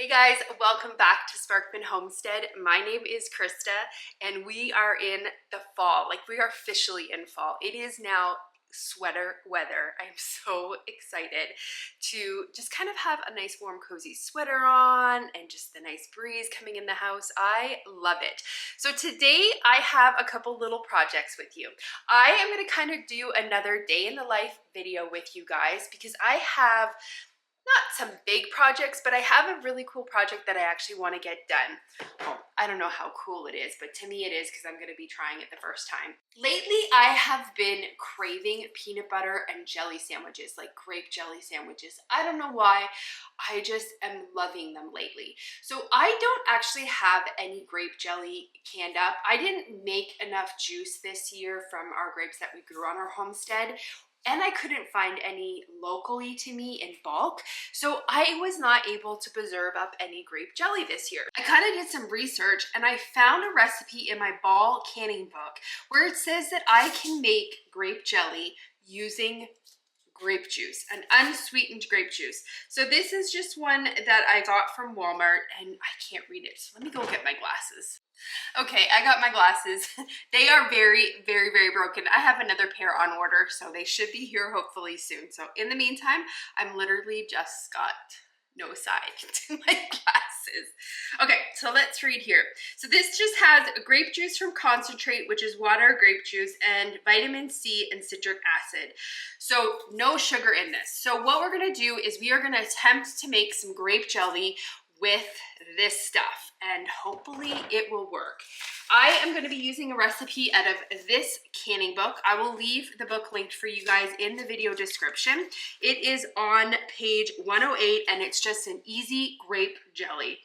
Hey guys, welcome back to Sparkman Homestead. My name is Krista and we are in the fall. Like, we are officially in fall. It is now sweater weather. I'm so excited to just kind of have a nice warm cozy sweater on and just the nice breeze coming in the house. I love it. So today I have a couple little projects with you. I am going to kind of do another day in the life video with you guys because I have not some big projects, but I have a really cool project that I actually want to get done. Well, I don't know how cool it is, but to me it is because I'm going to be trying it the first time. Lately, I have been craving peanut butter and jelly sandwiches, like grape jelly sandwiches. I don't know why, I just am loving them lately. So I don't actually have any grape jelly canned up. I didn't make enough juice this year from our grapes that we grew on our homestead, and I couldn't find any locally to me in bulk, so I was not able to preserve up any grape jelly this year. I kind of did some research and I found a recipe in my ball canning book where it says that I can make grape jelly using grape juice, an unsweetened grape juice. So this is just one that I got from Walmart and I can't read it. So let me go get my glasses. Okay, I got my glasses. They are very, very, very broken. I have another pair on order, so they should be here hopefully soon. So in the meantime, I'm literally just got no side to my glasses. Okay, so let's read here. So this just has grape juice from concentrate, which is water, grape juice, and vitamin C and citric acid. So no sugar in this. So what we're gonna do is we are gonna attempt to make some grape jelly with this stuff, and hopefully it will work. I am going to be using a recipe out of this canning book. I will leave the book linked for you guys in the video description. It is on page 108 and it's just an easy grape jelly.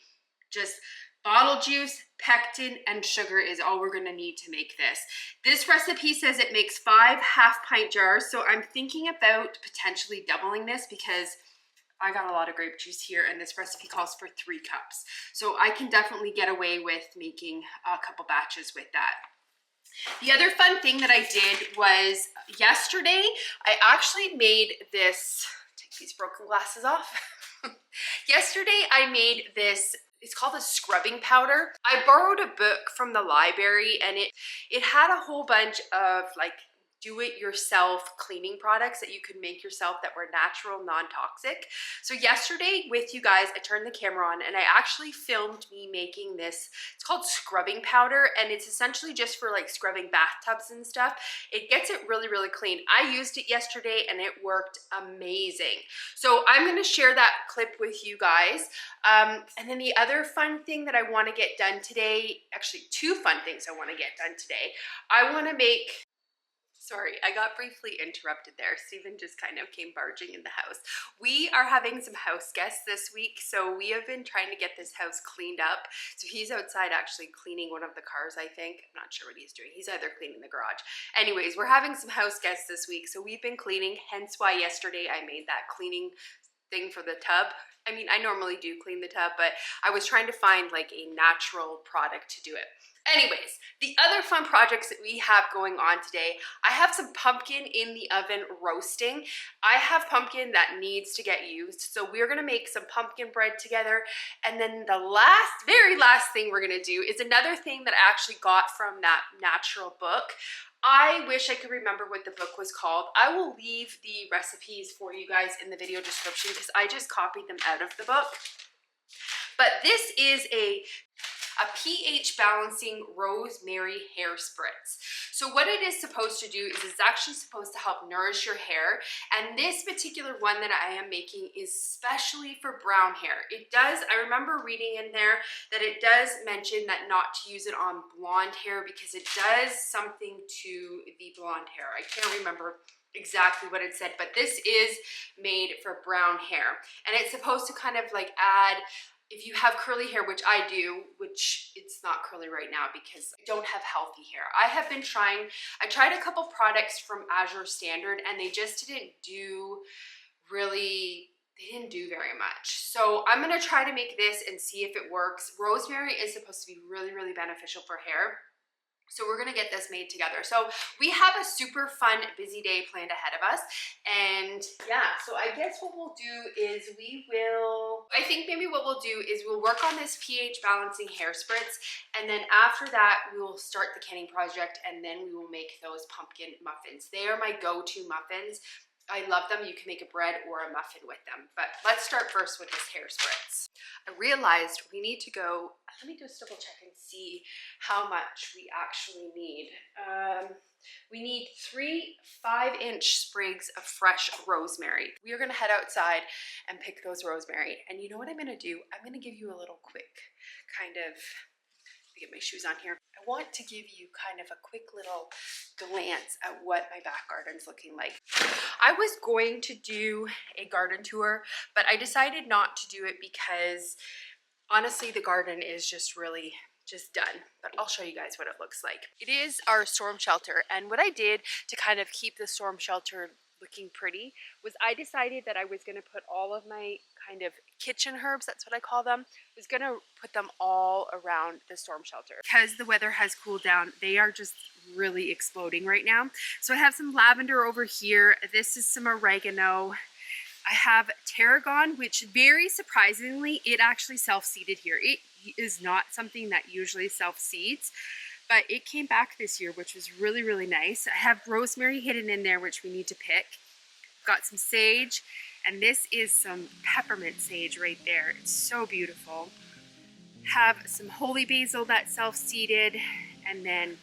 Just bottle juice, pectin, and sugar is all we're going to need to make this. This recipe says it makes 5 half-pint jars, so I'm thinking about potentially doubling this because I got a lot of grape juice here and this recipe calls for 3 cups. So I can definitely get away with making a couple batches with that. The other fun thing that I did was yesterday, I actually made this, take these broken glasses off. Yesterday I made this, it's called a scrubbing powder. I borrowed a book from the library and it had a whole bunch of like do-it-yourself cleaning products that you could make yourself that were natural, non-toxic. So yesterday with you guys, I turned the camera on and I actually filmed me making this. It's called scrubbing powder and it's essentially just for like scrubbing bathtubs and stuff. It gets it really, really clean. I used it yesterday and it worked amazing. So I'm gonna share that clip with you guys. And then the other fun thing that I wanna get done today, actually 2 fun things I wanna get done today. I wanna make, sorry, I got briefly interrupted there. Stephen just kind of came barging in the house. We are having some house guests this week, so we have been trying to get this house cleaned up. So he's outside actually cleaning one of the cars, I think. I'm not sure what he's doing. He's either cleaning the garage. Anyways, we're having some house guests this week, so we've been cleaning, hence why yesterday I made that cleaning thing for the tub. I mean, I normally do clean the tub, but I was trying to find like a natural product to do it. Anyways, the other fun projects that we have going on today, I have some pumpkin in the oven roasting. I have pumpkin that needs to get used, so we're gonna make some pumpkin bread together. And then the very last thing we're gonna do is another thing that I actually got from that natural book. I wish I could remember what the book was called. I will leave the recipes for you guys in the video description because I just copied them out of the book. But this is a pH balancing rosemary hair spritz. So what it is supposed to do is it's actually supposed to help nourish your hair. And this particular one that I am making is specially for brown hair. It does, I remember reading in there that it does mention that not to use it on blonde hair because it does something to the blonde hair. I can't remember exactly what it said, but this is made for brown hair. And it's supposed to kind of like add, if you have curly hair, which I do, which it's not curly right now because I don't have healthy hair. I have been trying, I tried a couple products from Azure Standard and they just didn't do really, they didn't do very much. So I'm gonna try to make this and see if it works. Rosemary is supposed to be really, really beneficial for hair. So we're gonna get this made together. So we have a super fun, busy day planned ahead of us. And yeah, so I guess what we'll do is I think maybe what we'll do is we'll work on this pH balancing hair spritz. And then after that, we will start the canning project, and then we will make those pumpkin muffins. They are my go-to muffins. I love them. You can make a bread or a muffin with them. But let's start first with this hair spritz. I realized we need to go, let me just double check and see how much we actually need. We need 3 5-inch sprigs of fresh rosemary. We are gonna head outside and pick those rosemary. And you know what I'm gonna do? I'm gonna give you a little quick kind of, let me get my shoes on here. I want to give you kind of a quick little glance at what my back garden's looking like. I was going to do a garden tour, but I decided not to do it because honestly, the garden is just really just done, but I'll show you guys what it looks like. It is our storm shelter, and what I did to kind of keep the storm shelter looking pretty was I decided that I was going to put all of my kind of kitchen herbs, that's what I call them, was going to put them all around the storm shelter. Because the weather has cooled down, they are just really exploding right now. So I have some lavender over here. This is some oregano. I have tarragon, which very surprisingly, it actually self-seeded here. It is not something that usually self-seeds, but it came back this year, which was really, really nice. I have rosemary hidden in there, which we need to pick. Got some sage, and this is some peppermint sage right there. It's so beautiful. Have some holy basil that's self-seeded, and then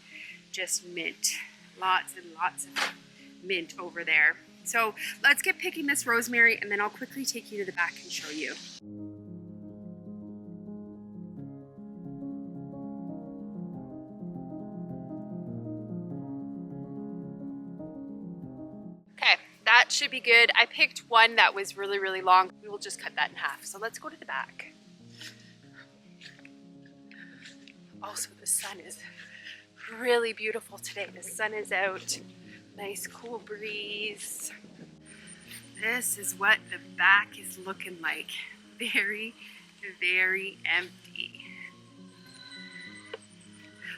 just mint. Lots and lots of mint over there. So let's get picking this rosemary, and then I'll quickly take you to the back and show you. Okay, that should be good. I picked one that was really, really long. We will just cut that in half. So let's go to the back. Also, the sun is really beautiful today. The sun is out. Nice cool breeze. This is what the back is looking like. Very, very empty.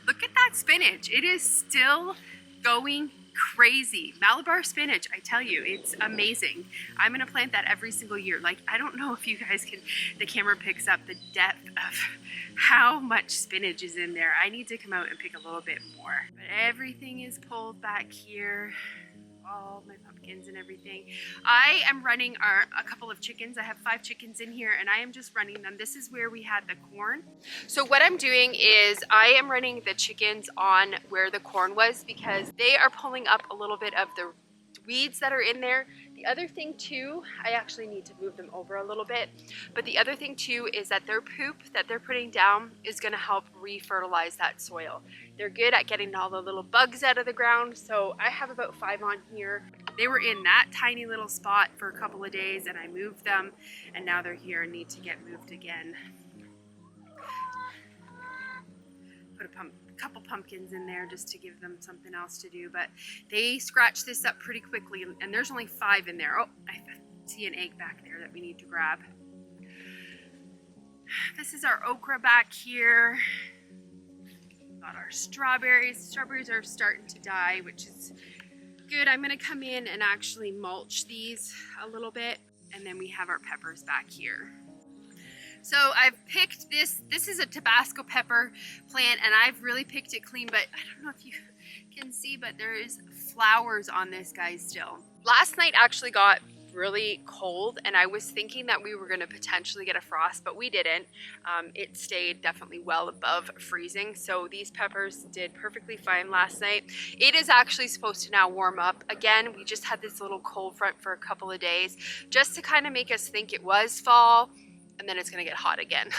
Look at that spinach. It is still going crazy. Malabar spinach, I tell you, it's amazing. I'm gonna plant that every single year. Like, I don't know if you guys can, the camera picks up the depth of how much spinach is in there. I need to come out and pick a little bit more. But everything is pulled back here. All my pumpkins and everything. I am running a couple of chickens. I have 5 chickens in here, and I am just running them. This is where we had the corn. So what I'm doing is I am running the chickens on where the corn was because they are pulling up a little bit of the weeds that are in there. The other thing too, I actually need to move them over a little bit, but the other thing too is that their poop that they're putting down is going to help re-fertilize that soil. They're good at getting all the little bugs out of the ground, so I have about 5 on here. They were in that tiny little spot for a couple of days, and I moved them, and now they're here and need to get moved again. Put a couple pumpkins in there just to give them something else to do, but they scratched this up pretty quickly, and there's only 5 in there. Oh, I see an egg back there that we need to grab. This is our okra back here. Got our strawberries. Strawberries are starting to die, which is good. I'm going to come in and actually mulch these a little bit, and then we have our peppers back here. So I've picked this. This is a Tabasco pepper plant, and I've really picked it clean, but I don't know if you can see, but there is flowers on this guy still. Last night actually got really cold, and I was thinking that we were going to potentially get a frost, but we didn't. It stayed definitely well above freezing, so these peppers did perfectly fine last night. It is actually supposed to now warm up again. We just had this little cold front for a couple of days just to kind of make us think it was fall, and then it's going to get hot again.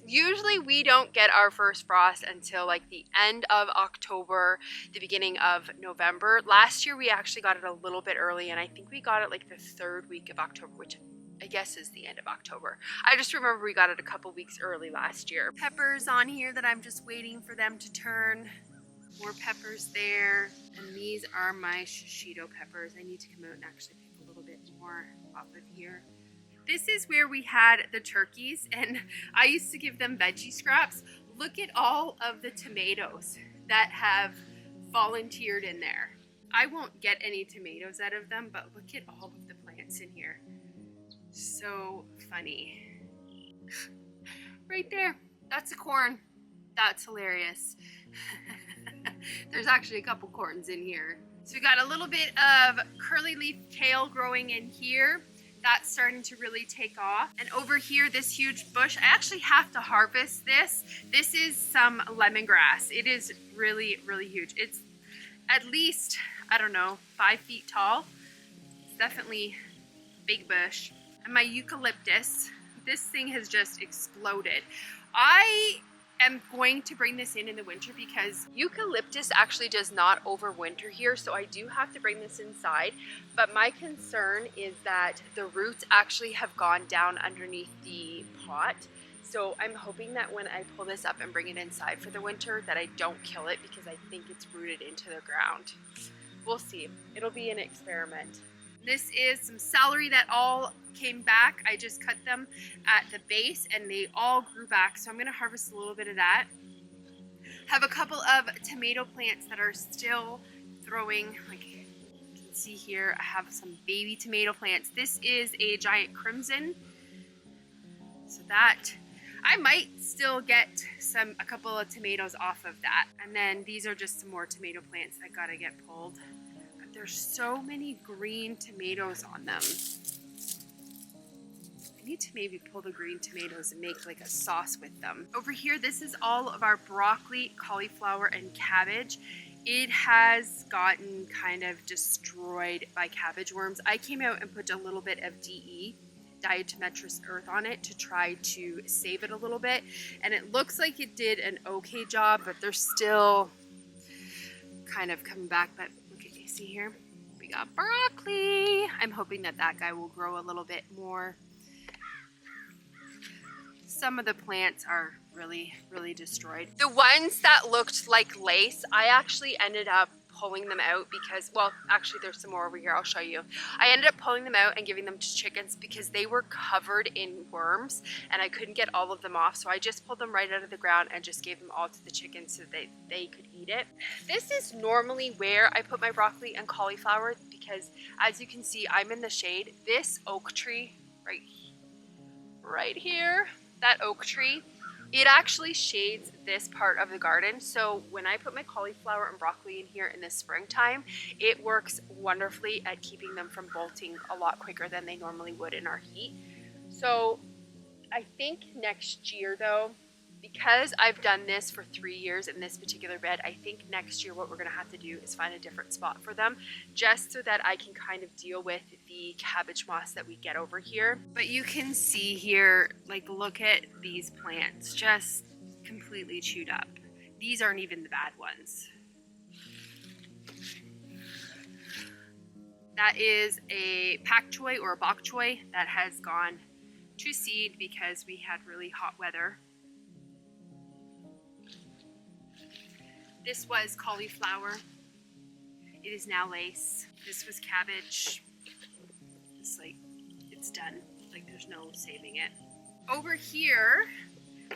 Usually we don't get our first frost until like the end of October, the beginning of November. Last year we actually got it a little bit early, and I think we got it like the 3rd week of October, which I guess is the end of October. I just remember we got it a couple weeks early last year. Peppers on here that I'm just waiting for them to turn. More peppers there. And these are my shishito peppers. I need to come out and actually pick a little bit more off of here. This is where we had the turkeys, and I used to give them veggie scraps. Look at all of the tomatoes. that have volunteered in there. I won't get any tomatoes out of them, but look at all of the plants in here. So funny. Right there, that's a corn. That's hilarious. There's actually a couple corns in here. So we got a little bit of curly leaf kale growing in here. That's starting to really take off. And over here, this huge bush, I actually have to harvest this. This is some lemongrass. It is really, really huge. It's at least, I don't know, 5 feet tall. It's definitely a big bush. And my eucalyptus, this thing has just exploded. I am going to bring this in the winter because eucalyptus actually does not overwinter here, so I do have to bring this inside. But my concern is that the roots actually have gone down underneath the pot. So I'm hoping that when I pull this up and bring it inside for the winter that I don't kill it, because I think it's rooted into the ground. We'll see. It'll be an experiment. This is some celery that all came back. I just cut them at the base and they all grew back. So I'm gonna harvest a little bit of that. Have a couple of tomato plants that are still throwing, like you can see here, I have some baby tomato plants. This is a giant crimson. So that, I might still get a couple of tomatoes off of that. And then these are just some more tomato plants that gotta get pulled. There's so many green tomatoes on them. I need to maybe pull the green tomatoes and make like a sauce with them. Over here, this is all of our broccoli, cauliflower, and cabbage. It has gotten kind of destroyed by cabbage worms. I came out and put a little bit of DE, diatomaceous earth, on it to try to save it a little bit. And it looks like it did an okay job, but they're still kind of coming back. But see here, we got broccoli. I'm hoping that that guy will grow a little bit more. Some of the plants are really, really destroyed. The ones that looked like lace, I actually ended up pulling them out because, well, actually there's some more over here, I'll show you. I ended up pulling them out and giving them to chickens because they were covered in worms and I couldn't get all of them off, so I just pulled them right out of the ground and just gave them all to the chickens so they could eat it. This is normally where I put my broccoli and cauliflower because, as you can see, I'm in the shade. This oak tree right here, that oak tree, it actually shades this part of the garden. So when I put my cauliflower and broccoli in here in the springtime, it works wonderfully at keeping them from bolting a lot quicker than they normally would in our heat. So I think next year though, because I've done this for 3 years in this particular bed, I think next year what we're gonna have to do is find a different spot for them, just so that I can kind of deal with the cabbage moss that we get over here. But you can see here, like, look at these plants, just completely chewed up. These aren't even the bad ones. That is a pak choi or a bok choy that has gone to seed because we had really hot weather. This was cauliflower. It is now lace. This was cabbage. It's like, it's done. Like, there's no saving it. Over here,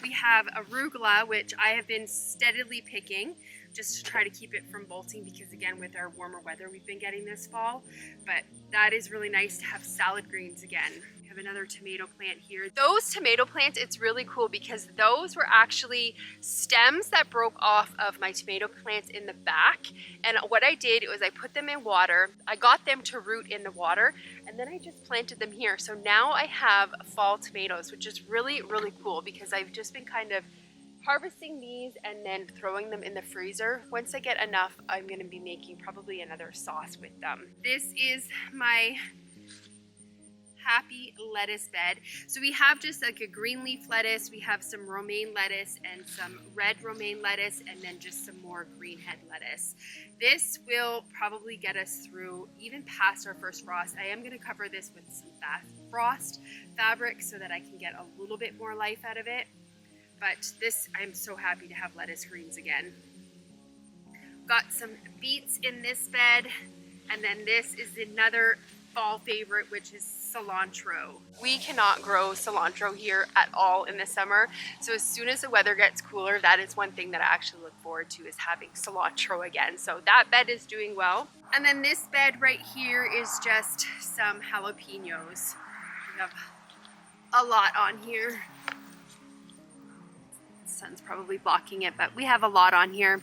we have arugula, which I have been steadily picking just to try to keep it from bolting because, again, with our warmer weather we've been getting this fall. But that is really nice to have salad greens again. We have another tomato plant here. Those tomato plants, it's really cool because those were actually stems that broke off of my tomato plants in the back. And what I did was I put them in water. I got them to root in the water and then I just planted them here. So now I have fall tomatoes, which is really, really cool because I've just been kind of harvesting these and then throwing them in the freezer. Once I get enough, I'm going to be making probably another sauce with them. This is my happy lettuce bed. So we have just like a green leaf lettuce, we have some romaine lettuce and some red romaine lettuce, and then just some more green head lettuce. This will probably get us through even past our first frost. I am going to cover this with some frost fabric so that I can get a little bit more life out of it. But this, I'm so happy to have lettuce greens again. Got some beets in this bed, and then this is another fall favorite, which is cilantro. We cannot grow cilantro here at all in the summer. So as soon as the weather gets cooler, that is one thing that I actually look forward to, is having cilantro again. So that bed is doing well. And then this bed right here is just some jalapenos. We have a lot on here. The sun's probably blocking it, but we have a lot on here.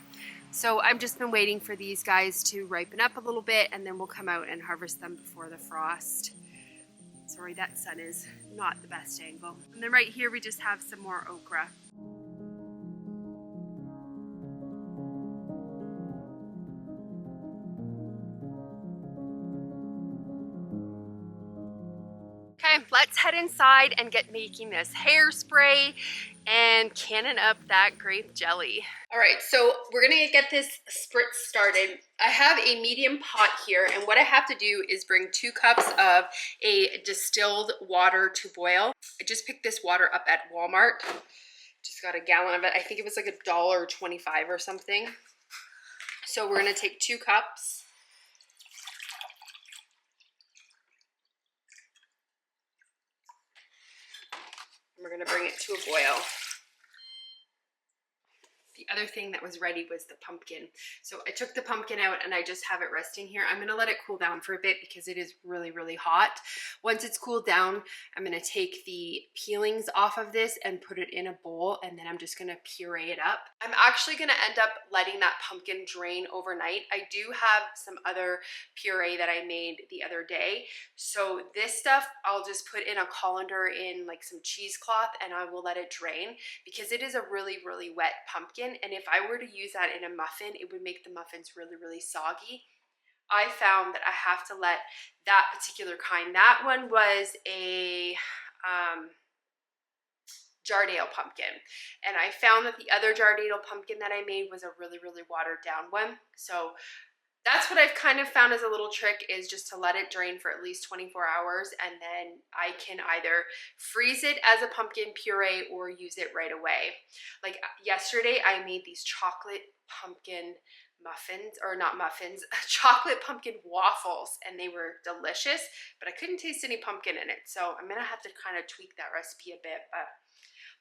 So I've just been waiting for these guys to ripen up a little bit, and then we'll come out and harvest them before the frost. Sorry, that sun is not the best angle. And then right here we just have some more okra. Okay, let's head inside and get making this hairspray and canning up that grape jelly. All right, so we're gonna get this spritz started. I have a medium pot here, and what I have to do is bring 2 cups of a distilled water to boil. I just picked this water up at Walmart. Just got a gallon of it. I think it was like $1.25 or something. So we're gonna take 2 cups. We're gonna bring it to a boil. The other thing that was ready was the pumpkin. So I took the pumpkin out and I just have it resting here. I'm gonna let it cool down for a bit because it is really, really hot. Once it's cooled down, I'm gonna take the peelings off of this and put it in a bowl, and then I'm just gonna puree it up. I'm actually gonna end up letting that pumpkin drain overnight. I do have some other puree that I made the other day. So this stuff, I'll just put in a colander in like some cheesecloth, and I will let it drain because it is a really, really wet pumpkin. And if I were to use that in a muffin, it would make the muffins really, really soggy. I found that I have to let that particular kind, that one was a Jardale pumpkin. And I found that the other Jardale pumpkin that I made was a really, really watered down one. So that's what I've kind of found as a little trick, is just to let it drain for at least 24 hours, and then I can either freeze it as a pumpkin puree or use it right away. Like yesterday, I made these chocolate pumpkin muffins, or not muffins, chocolate pumpkin waffles, and they were delicious, but I couldn't taste any pumpkin in it. So I'm gonna have to kind of tweak that recipe a bit, but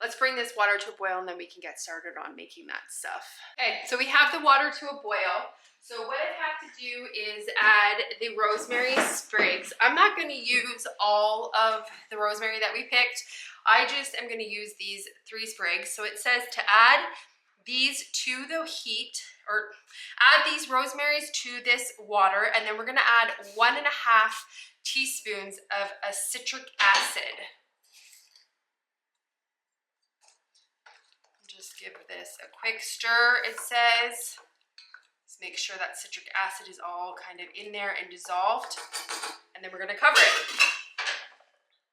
let's bring this water to a boil and then we can get started on making that stuff. Okay, so we have the water to a boil. So what I have to do is add the rosemary sprigs. I'm not going to use all of the rosemary that we picked. I just am going to use these 3 sprigs. So it says to add these to the heat, or add these rosemaries to this water, and then we're going to add 1.5 teaspoons of a citric acid. Just give this a quick stir, it says. Make sure that citric acid is all kind of in there and dissolved, and then we're going to cover it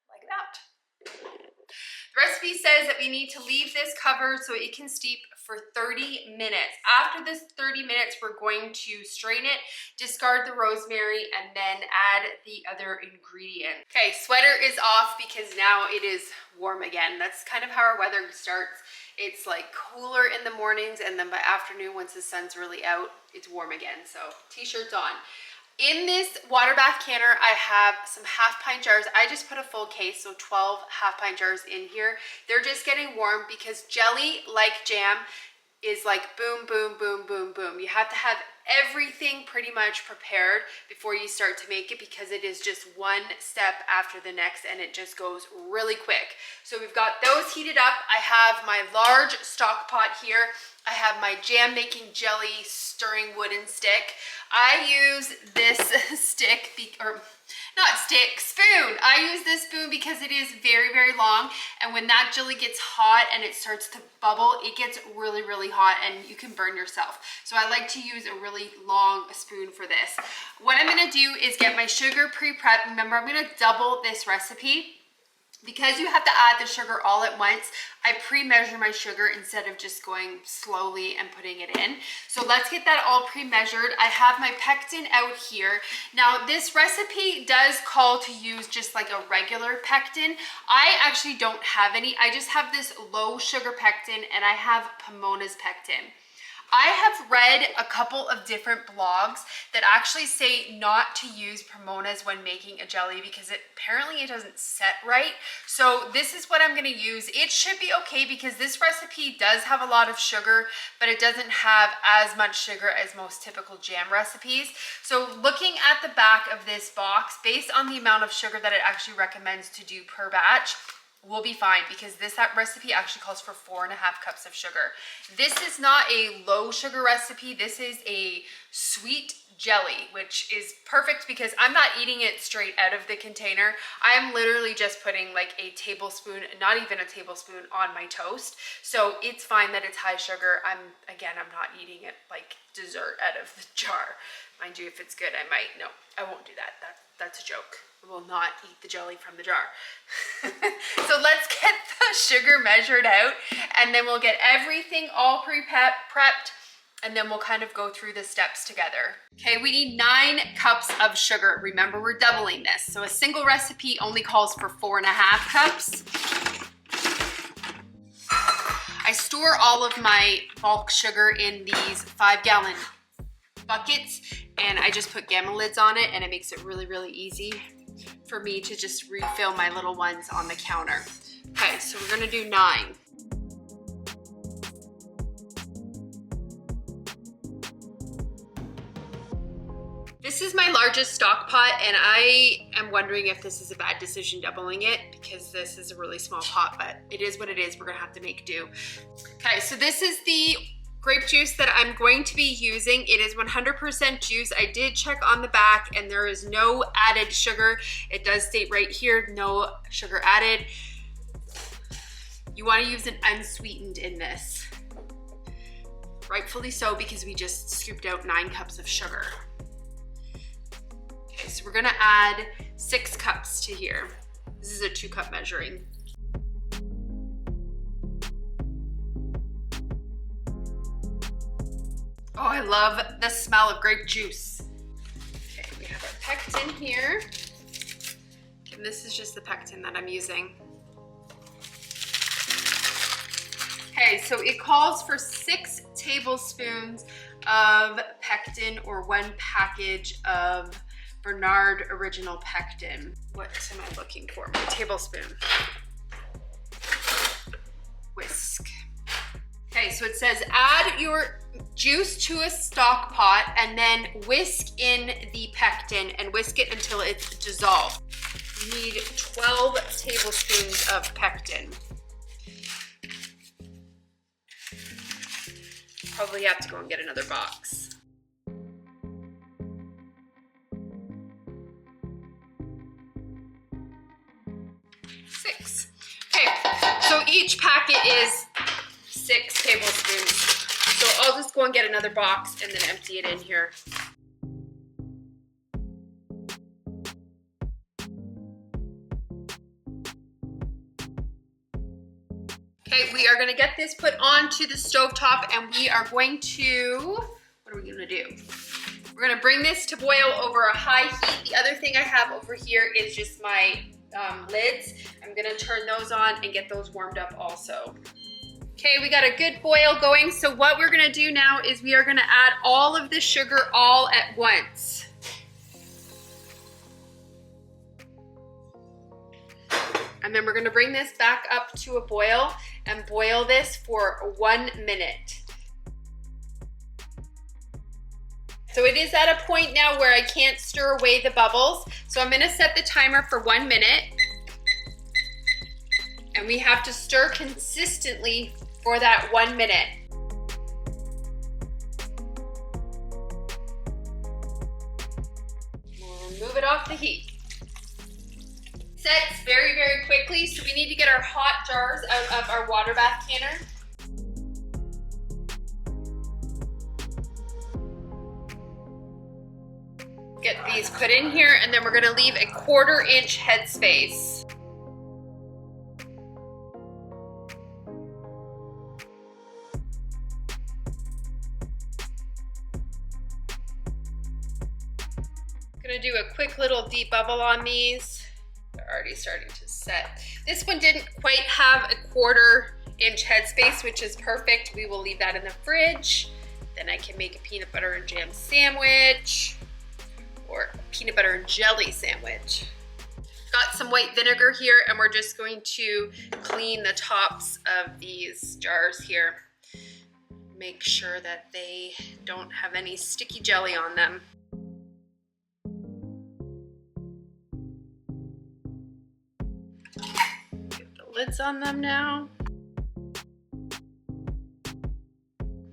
like that. The recipe says that we need to leave this covered so it can steep for 30 minutes. After this 30 minutes, we're going to strain it, discard the rosemary, and then add the other ingredient. Okay, sweater is off because now it is warm again. That's kind of how our weather starts. It's like cooler in the mornings, and then by afternoon, once the sun's really out, it's warm again. So t-shirts on. In this water bath canner, I have some half-pint jars. I just put a full case, so 12 half-pint jars in here. They're just getting warm because jelly, like jam, is like boom, boom, boom, boom, boom. You have to have everything pretty much prepared before you start to make it, because it is just one step after the next and it just goes really quick. So we've got those heated up. I have my large stock pot here. I have my jam making jelly stirring wooden stick. I use this stick, spoon. I use this spoon because it is very, very long, and when that jelly gets hot and it starts to bubble, it gets really, really hot and you can burn yourself. So I like to use a really long spoon for this. What I'm gonna do is get my sugar pre-prepped. Remember, I'm gonna double this recipe. Because you have to add the sugar all at once, I pre-measure my sugar instead of just going slowly and putting it in. So let's get that all pre-measured. I have my pectin out here. Now this recipe does call to use just like a regular pectin. I actually don't have any. I just have this low sugar pectin, and I have Pomona's pectin. I have read a couple of different blogs that actually say not to use Pomonas when making a jelly because apparently it doesn't set right. So this is what I'm going to use. It should be okay because this recipe does have a lot of sugar, but it doesn't have as much sugar as most typical jam recipes. So looking at the back of this box, based on the amount of sugar that it actually recommends to do per batch, we'll be fine because this recipe actually calls for 4.5 cups of sugar. This is not a low sugar recipe. This is a sweet jelly, which is perfect because I'm not eating it straight out of the container. I am literally just putting like a tablespoon, not even a tablespoon, on my toast. So it's fine that it's high sugar. I'm not eating it like dessert out of the jar. Mind you, if it's good, I might. No, I won't do that. That's a joke. I will not eat the jelly from the jar. So let's get the sugar measured out and then we'll get everything all prepped and then we'll kind of go through the steps together. Okay, we need 9 cups of sugar. Remember, we're doubling this. So a single recipe only calls for 4.5 cups. I store all of my bulk sugar in these 5-gallon buckets and I just put gamma lids on it and it makes it really, really easy for me to just refill my little ones on the counter. Okay, so we're gonna do 9. This is my largest stock pot and I am wondering if this is a bad decision doubling it because this is a really small pot, but it is what it is. We're gonna have to make do. Okay, so this is the grape juice that I'm going to be using. It is 100% juice. I did check on the back and there is no added sugar. It does state right here, no sugar added. You want to use an unsweetened in this. Rightfully so because we just scooped out 9 cups of sugar. Okay, so we're gonna add 6 cups to here. This is a 2-cup measuring. Oh, I love the smell of grape juice. Okay, we have our pectin here. And this is just the pectin that I'm using. Okay, so it calls for 6 tablespoons of pectin or 1 package of Bernard Original Pectin. What am I looking for? My tablespoon. Whisk. Okay, so it says add your juice to a stock pot and then whisk in the pectin and whisk it until it's dissolved. You need 12 tablespoons of pectin. Probably have to go and get another box. So each packet is 6 tablespoons. So I'll just go and get another box and then empty it in here. Okay, we are gonna get this put onto the stovetop and we are going to, what are we gonna do? We're gonna bring this to boil over a high heat. The other thing I have over here is just my lids. I'm gonna turn those on and get those warmed up also. Okay, we got a good boil going. So what we're gonna do now is we are gonna add all of the sugar all at once. And then we're gonna bring this back up to a boil and boil this for 1 minute. So it is at a point now where I can't stir away the bubbles. So I'm gonna set the timer for 1 minute. And we have to stir consistently for that 1 minute. We'll remove it off the heat. Sets very, very quickly, so we need to get our hot jars out of our water bath canner. Get these put in here, and then we're gonna leave a 1/4 inch headspace. Gonna do a quick little deep bubble on these. They're already starting to set. This one didn't quite have a 1/4 inch headspace, which is perfect. We will leave that in the fridge. Then I can make a peanut butter and jam sandwich or a peanut butter and jelly sandwich. Got some white vinegar here, and we're just going to clean the tops of these jars here. Make sure that they don't have any sticky jelly on them. Get the lids on them now.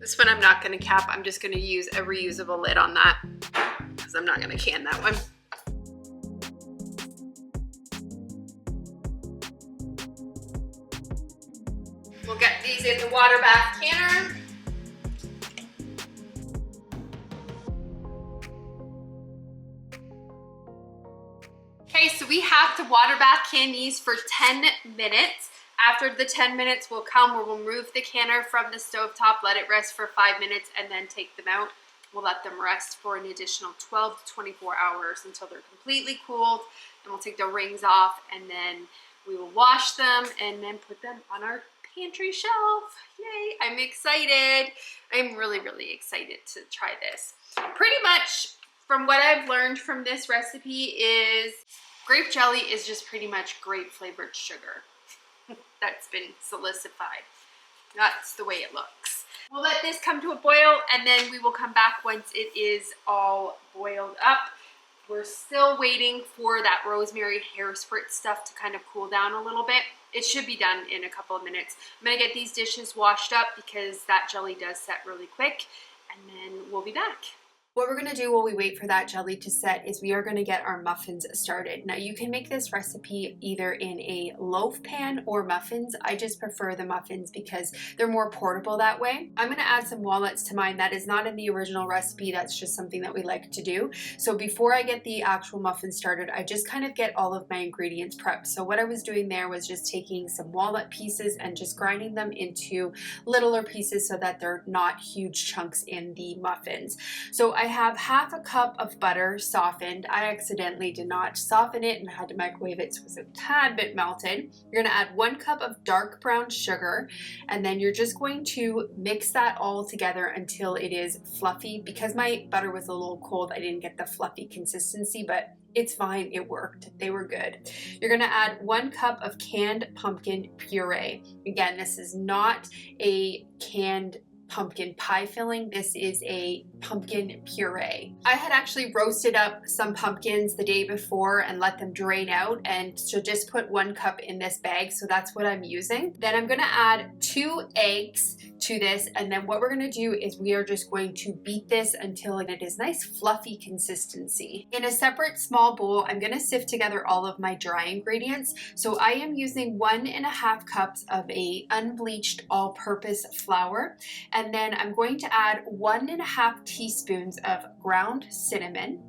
This one I'm not gonna cap, I'm just gonna use a reusable lid on that because I'm not gonna can that one. We'll get these in the water bath canner. Okay, so we have to water bath can these for 10 minutes. After the 10 minutes will come, we'll remove the canner from the stovetop, let it rest for 5 minutes, and then take them out. We'll let them rest for an additional 12 to 24 hours until they're completely cooled, and we'll take the rings off, and then we will wash them and then put them on our pantry shelf. Yay, I'm excited. I'm really, really excited to try this. Pretty much from what I've learned from this recipe is grape jelly is just pretty much grape flavored sugar. That's been solidified. That's the way it looks. We'll let this come to a boil, and then we will come back once it is all boiled up. We're still waiting for that rosemary hair spritz stuff to kind of cool down a little bit. It should be done in a couple of minutes. I'm gonna get these dishes washed up because that jelly does set really quick, and then we'll be back. What we're gonna do while we wait for that jelly to set is we are gonna get our muffins started. Now you can make this recipe either in a loaf pan or muffins. I just prefer the muffins because they're more portable that way. I'm gonna add some walnuts to mine. That is not in the original recipe, that's just something that we like to do. So before I get the actual muffins started, I just kind of get all of my ingredients prepped. So what I was doing there was just taking some walnut pieces and just grinding them into littler pieces so that they're not huge chunks in the muffins. So I have half a cup of butter softened. I accidentally did not soften it and had to microwave it so it was a tad bit melted. You're gonna add 1 cup of dark brown sugar, and then you're just going to mix that all together until it is fluffy. Because my butter was a little cold, I didn't get the fluffy consistency, but it's fine, it worked. They were good. You're gonna add 1 cup of canned pumpkin puree. Again, this is not a canned pumpkin pie filling. This is a pumpkin puree. I had actually roasted up some pumpkins the day before and let them drain out, and so just put 1 cup in this bag, so that's what I'm using. Then I'm gonna add 2 eggs to this, and then what we're gonna do is we are just going to beat this until it is nice fluffy consistency. In a separate small bowl, I'm gonna sift together all of my dry ingredients. So I am using 1.5 cups of a unbleached all-purpose flour, and then I'm going to add 1.5 teaspoons of ground cinnamon,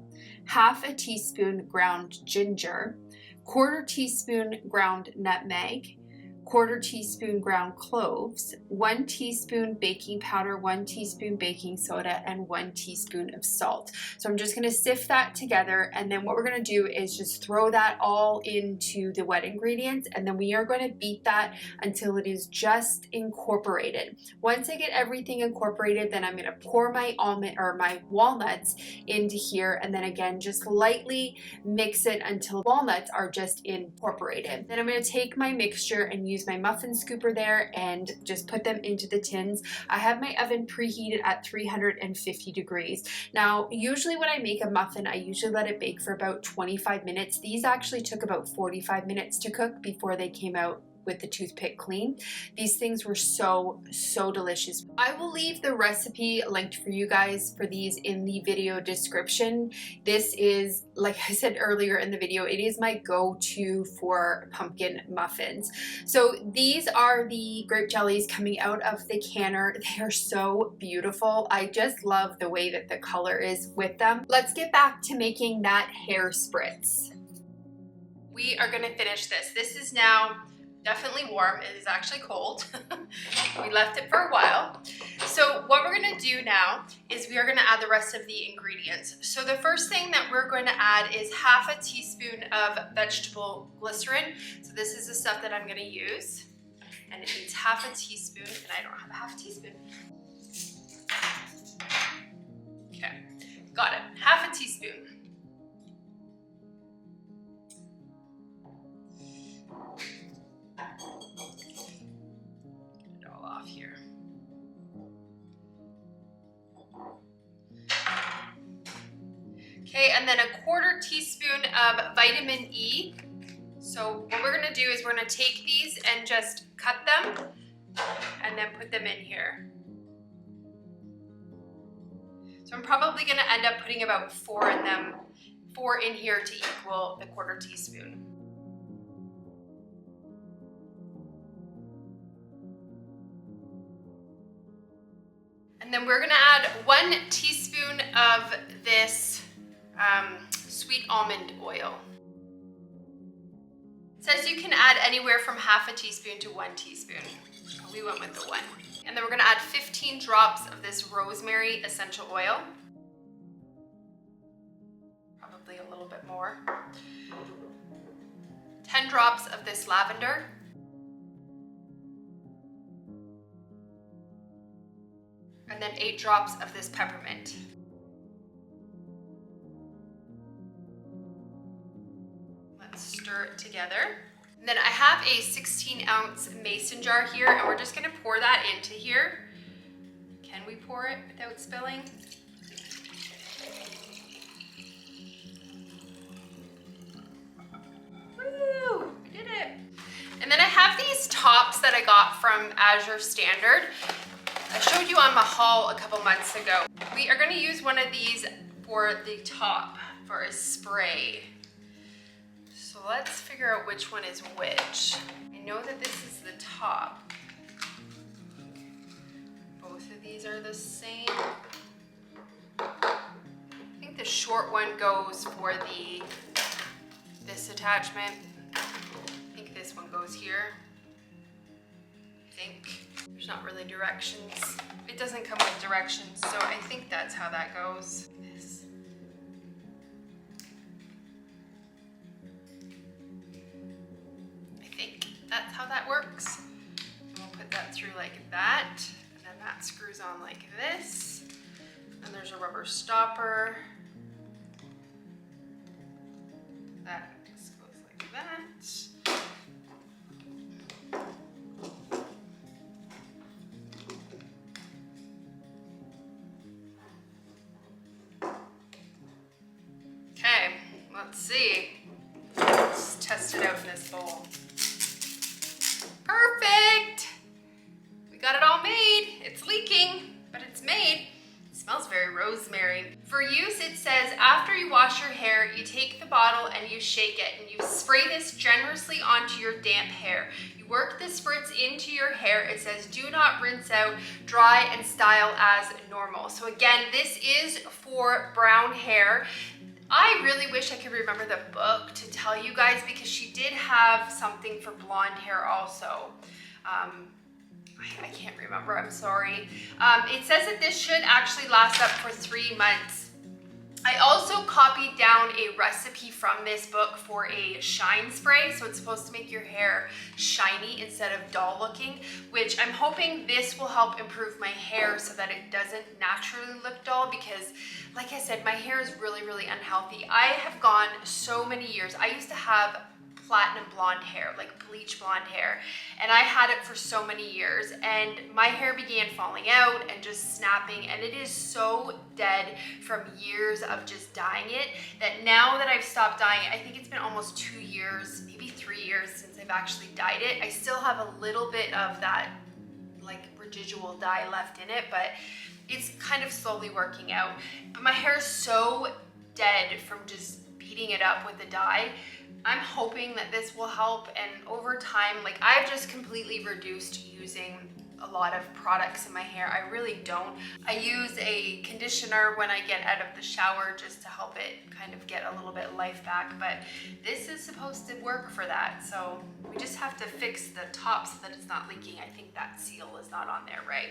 half a teaspoon ground ginger, 1/4 teaspoon ground nutmeg, 1/4 teaspoon ground cloves, 1 teaspoon baking powder, 1 teaspoon baking soda, and 1 teaspoon of salt. So I'm just gonna sift that together, and then what we're gonna do is just throw that all into the wet ingredients, and then we are gonna beat that until it is just incorporated. Once I get everything incorporated, then I'm gonna pour my almond or my walnuts into here, and then again, just lightly mix it until walnuts are just incorporated. Then I'm gonna take my mixture and use my muffin scooper there and just put them into the tins. I have my oven preheated at 350 degrees. Now, usually when I make a muffin, I usually let it bake for about 25 minutes. These actually took about 45 minutes to cook before they came out with the toothpick clean. These things were so delicious. I will leave the recipe linked for you guys for these in the video description. This is, like I said earlier in the video, it is my go-to for pumpkin muffins. So these are the grape jellies coming out of the canner. They are so beautiful. I just love the way that the color is with them. Let's get back to making that hair spritz. We are gonna finish this. This is now definitely warm. It is actually cold. We left it for a while. So what we're gonna do now is we are gonna add the rest of the ingredients. So the first thing that we're going to add is half a teaspoon of vegetable glycerin. So this is the stuff that I'm gonna use. And it needs half a teaspoon, and I don't have a half a teaspoon. Okay, got it. Half a teaspoon. Get it all off here. Okay, and then a 1/4 teaspoon of vitamin E. So what we're gonna do is we're gonna take these and just cut them and then put them in here. So I'm probably gonna end up putting about 4 in here to equal the 1/4 teaspoon. And then we're gonna add 1 teaspoon of this sweet almond oil. It says you can add anywhere from half a teaspoon to 1 teaspoon. We went with the 1. And then we're gonna add 15 drops of this rosemary essential oil. Probably a little bit more. 10 drops of this lavender. And then 8 drops of this peppermint. Let's stir it together. And then I have a 16-ounce mason jar here, and we're just gonna pour that into here. Can we pour it without spilling? Woo, we did it. And then I have these tops that I got from Azure Standard. I showed you on my haul a couple months ago. We are gonna use one of these for the top, for a spray. So let's figure out which one is which. I know that this is the top. Both of these are the same. I think the short one goes for this attachment. I think this one goes here. I think. There's not really directions. It doesn't come with directions, so I think that's how that goes. This. I think that's how that works. And we'll put that through like that, and then that screws on like this. And there's a rubber stopper. That just goes like that. Let's see. Let's test it out in this bowl. Perfect! We got it all made. It's leaking, but it's made. It smells very rosemary. For use, it says after you wash your hair, you take the bottle and you shake it, and you spray this generously onto your damp hair. You work the spritz into your hair. It says do not rinse out, dry and style as normal. So again, this is for brown hair. I really wish I could remember the book to tell you guys, because she did have something for blonde hair also. I can't remember, I'm sorry. It says that this should actually last up for 3 months. I also copied down a recipe from this book for a shine spray. So it's supposed to make your hair shiny instead of dull looking, which I'm hoping this will help improve my hair so that it doesn't naturally look dull, because like I said, my hair is really, really unhealthy. I have gone so many years. I used to have platinum blonde hair, like bleach blonde hair, and I had it for so many years, and my hair began falling out and just snapping, and it is so dead from years of just dyeing it that now that I've stopped dyeing it, I think it's been almost 2 years, maybe 3 years since I've actually dyed it. I still have a little bit of that like residual dye left in it, but it's kind of slowly working out. But my hair is so dead from just beating it up with the dye. I'm hoping that this will help, and over time, like I've just completely reduced using a lot of products in my hair. I really don't. I use a conditioner when I get out of the shower just to help it kind of get a little bit of life back, but this is supposed to work for that. So we just have to fix the top so that it's not leaking. I think that seal is not on there, right?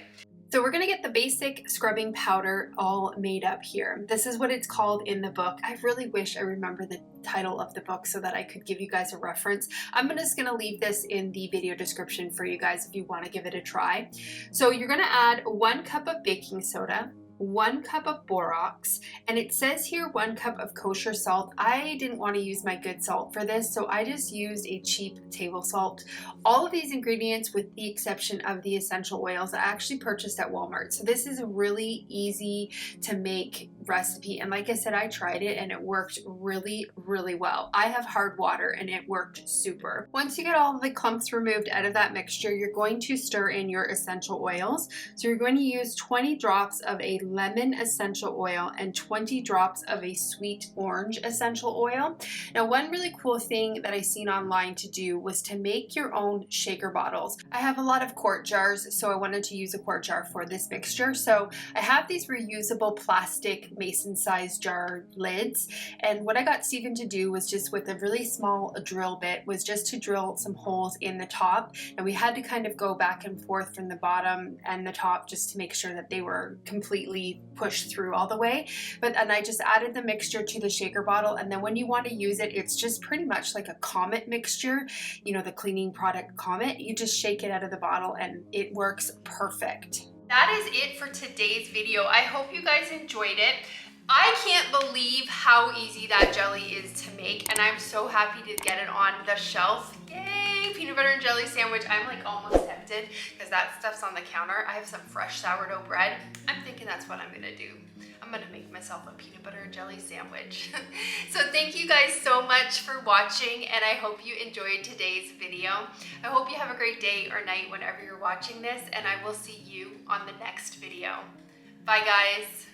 So we're gonna get the basic scrubbing powder all made up here. This is what it's called in the book. I really wish I remember the title of the book so that I could give you guys a reference. I'm just gonna leave this in the video description for you guys if you wanna give it a try. So you're gonna add 1 cup of baking soda, 1 cup of borax, and it says here 1 cup of kosher salt. I didn't want to use my good salt for this, so I just used a cheap table salt. All of these ingredients, with the exception of the essential oils, I actually purchased at Walmart. So this is a really easy to make recipe, and like I said, I tried it and it worked really, really well. I have hard water and it worked super. Once you get all of the clumps removed out of that mixture, you're going to stir in your essential oils. So you're going to use 20 drops of a lemon essential oil and 20 drops of a sweet orange essential oil. Now, one really cool thing that I seen online to do was to make your own shaker bottles. I have a lot of quart jars, so I wanted to use a quart jar for this mixture. So I have these reusable plastic mason-sized jar lids, and what I got Stephen to do was just with a really small drill bit was just to drill some holes in the top, and we had to kind of go back and forth from the bottom and the top just to make sure that they were completely pushed through all the way. And I just added the mixture to the shaker bottle, and then when you want to use it, it's just pretty much like a Comet mixture, you know, the cleaning product Comet. You just shake it out of the bottle and it works perfect. That is it for today's video. I hope you guys enjoyed it. I can't believe how easy that jelly is to make, and I'm so happy to get it on the shelf. Yay, peanut butter and jelly sandwich. I'm like almost tempted because that stuff's on the counter. I have some fresh sourdough bread. I'm thinking that's what I'm gonna do. I'm gonna make myself a peanut butter and jelly sandwich. So thank you guys so much for watching, and I hope you enjoyed today's video. I hope you have a great day or night whenever you're watching this, and I will see you on the next video. Bye guys.